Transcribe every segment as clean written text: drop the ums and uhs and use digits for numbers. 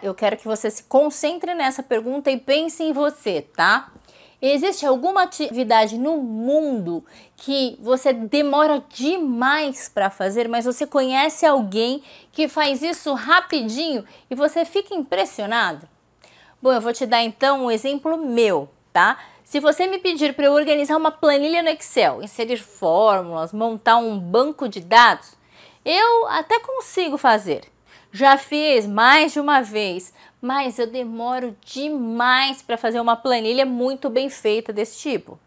Eu quero que você se concentre nessa pergunta e pense em você, tá? Existe alguma atividade no mundo que você demora demais para fazer, mas você conhece alguém que faz isso rapidinho e você fica impressionado? Bom, eu vou te dar então um exemplo meu, tá? Se você me pedir para eu organizar uma planilha no Excel, inserir fórmulas, montar um banco de dados, eu até consigo fazer. Já fiz mais de uma vez, mas eu demoro demais para fazer uma planilha muito bem feita desse tipo.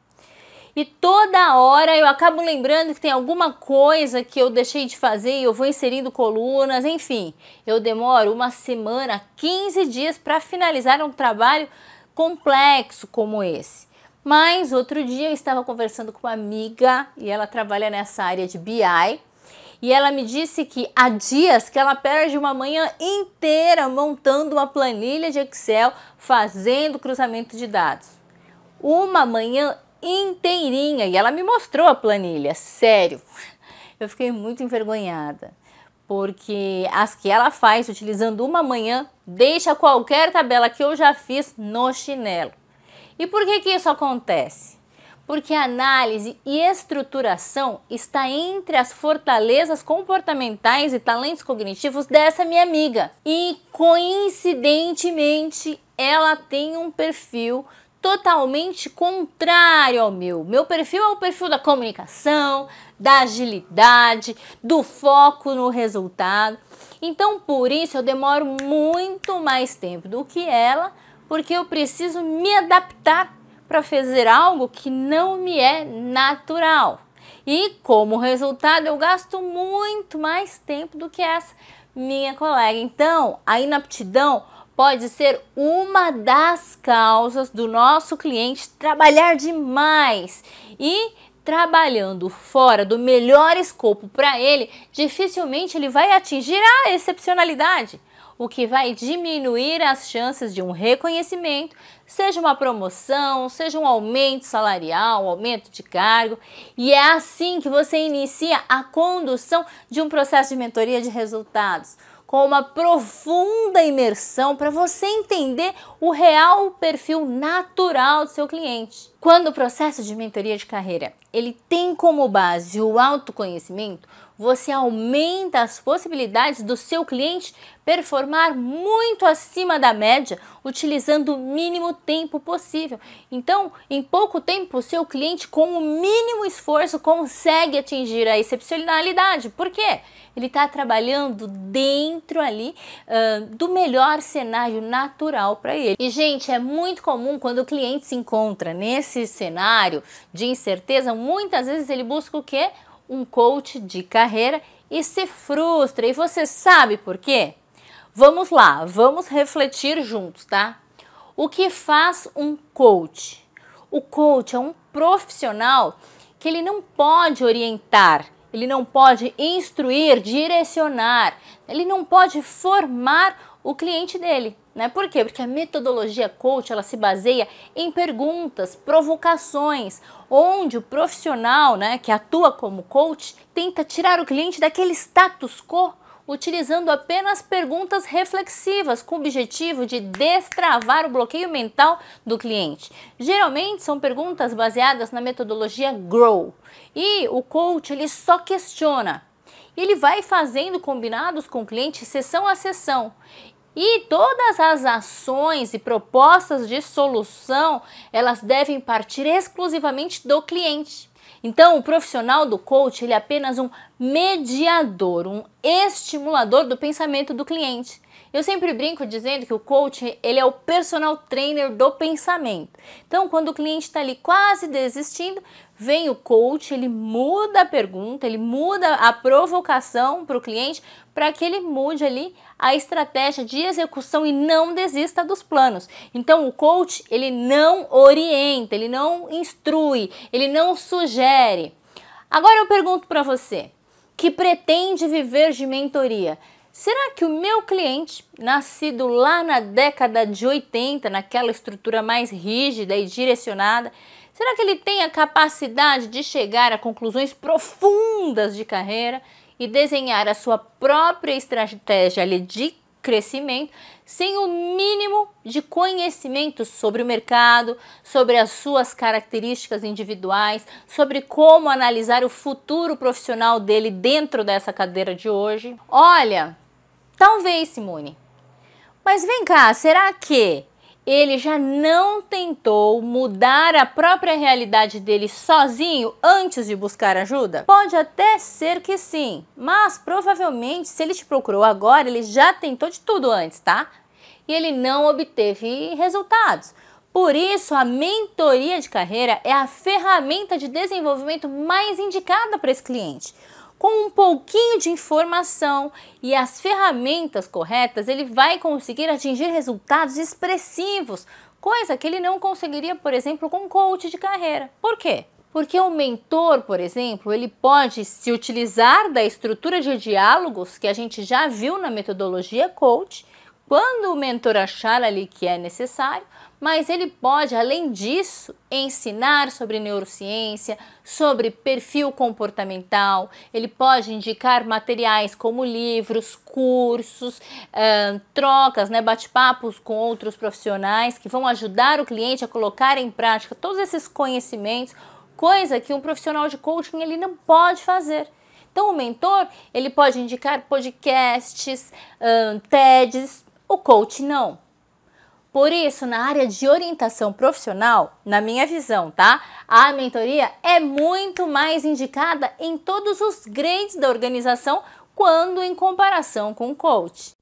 E toda hora eu acabo lembrando que tem alguma coisa que eu deixei de fazer e eu vou inserindo colunas, enfim. Eu demoro uma semana, 15 dias para finalizar um trabalho complexo como esse. Mas outro dia eu estava conversando com uma amiga e ela trabalha nessa área de BI. E ela me disse que há dias que ela perde uma manhã inteira montando uma planilha de Excel, fazendo cruzamento de dados. Uma manhã inteirinha, e ela me mostrou a planilha, sério. Eu fiquei muito envergonhada, porque as que ela faz utilizando uma manhã deixa qualquer tabela que eu já fiz no chinelo. E por que isso acontece? Porque a análise e estruturação está entre as fortalezas comportamentais e talentos cognitivos dessa minha amiga. E coincidentemente, ela tem um perfil totalmente contrário ao meu. Meu perfil é o perfil da comunicação, da agilidade, do foco no resultado. Então, por isso, eu demoro muito mais tempo do que ela, porque eu preciso me adaptar para fazer algo que não me é natural. E como resultado, eu gasto muito mais tempo do que essa minha colega. Então, a inaptidão pode ser uma das causas do nosso cliente trabalhar demais e trabalhando fora do melhor escopo para ele, dificilmente ele vai atingir a excepcionalidade, o que vai diminuir as chances de um reconhecimento, seja uma promoção, seja um aumento salarial, um aumento de cargo. E é assim que você inicia a condução de um processo de mentoria de resultados, com uma profunda imersão para você entender o real perfil natural do seu cliente. Quando o processo de mentoria de carreira ele tem como base o autoconhecimento, você aumenta as possibilidades do seu cliente performar muito acima da média, utilizando o mínimo tempo possível. Então, em pouco tempo, o seu cliente, com o mínimo esforço, consegue atingir a excepcionalidade. Por quê? Ele está trabalhando dentro ali do melhor cenário natural para ele. E, gente, é muito comum quando o cliente se encontra nesse cenário de incerteza, muitas vezes ele busca o quê? Um coach de carreira e se frustra. E você sabe por quê? Vamos lá, vamos refletir juntos, tá? O que faz um coach? O coach é um profissional que ele não pode orientar, ele não pode instruir, direcionar, ele não pode formar o cliente dele, né? Por quê? Porque a metodologia coach, ela se baseia em perguntas, provocações, onde o profissional, né, que atua como coach, tenta tirar o cliente daquele status quo, utilizando apenas perguntas reflexivas com o objetivo de destravar o bloqueio mental do cliente. Geralmente são perguntas baseadas na metodologia GROW. E o coach ele só questiona. Ele vai fazendo combinados com o cliente sessão a sessão. E todas as ações e propostas de solução, elas devem partir exclusivamente do cliente. Então, o profissional do coach, ele é apenas um mediador, um estimulador do pensamento do cliente. Eu sempre brinco dizendo que o coach, ele é o personal trainer do pensamento. Então, quando o cliente está ali quase desistindo, vem o coach, ele muda a pergunta, ele muda a provocação para o cliente, para que ele mude ali a estratégia de execução e não desista dos planos. Então, o coach, ele não orienta, ele não instrui, ele não sugere. Agora eu pergunto para você, que pretende viver de mentoria, será que o meu cliente, nascido lá na década de 80, naquela estrutura mais rígida e direcionada, será que ele tem a capacidade de chegar a conclusões profundas de carreira e desenhar a sua própria estratégia ali de crescimento sem o mínimo de conhecimento sobre o mercado, sobre as suas características individuais, sobre como analisar o futuro profissional dele dentro dessa cadeira de hoje? Olha, talvez, Simone. Mas vem cá, será que ele já não tentou mudar a própria realidade dele sozinho antes de buscar ajuda? Pode até ser que sim, mas provavelmente se ele te procurou agora, ele já tentou de tudo antes, tá? E ele não obteve resultados. Por isso, a mentoria de carreira é a ferramenta de desenvolvimento mais indicada para esse cliente. Com um pouquinho de informação e as ferramentas corretas, ele vai conseguir atingir resultados expressivos, coisa que ele não conseguiria, por exemplo, com um coach de carreira. Por quê? Porque o mentor, por exemplo, ele pode se utilizar da estrutura de diálogos que a gente já viu na metodologia coach, quando o mentor achar ali que é necessário, mas ele pode, além disso, ensinar sobre neurociência, sobre perfil comportamental, ele pode indicar materiais como livros, cursos, trocas, bate-papos com outros profissionais que vão ajudar o cliente a colocar em prática todos esses conhecimentos, coisa que um profissional de coaching ele não pode fazer. Então o mentor ele pode indicar podcasts, TEDs, o coach não. Por isso, na área de orientação profissional, na minha visão, tá? A mentoria é muito mais indicada em todos os grades da organização quando em comparação com o coach.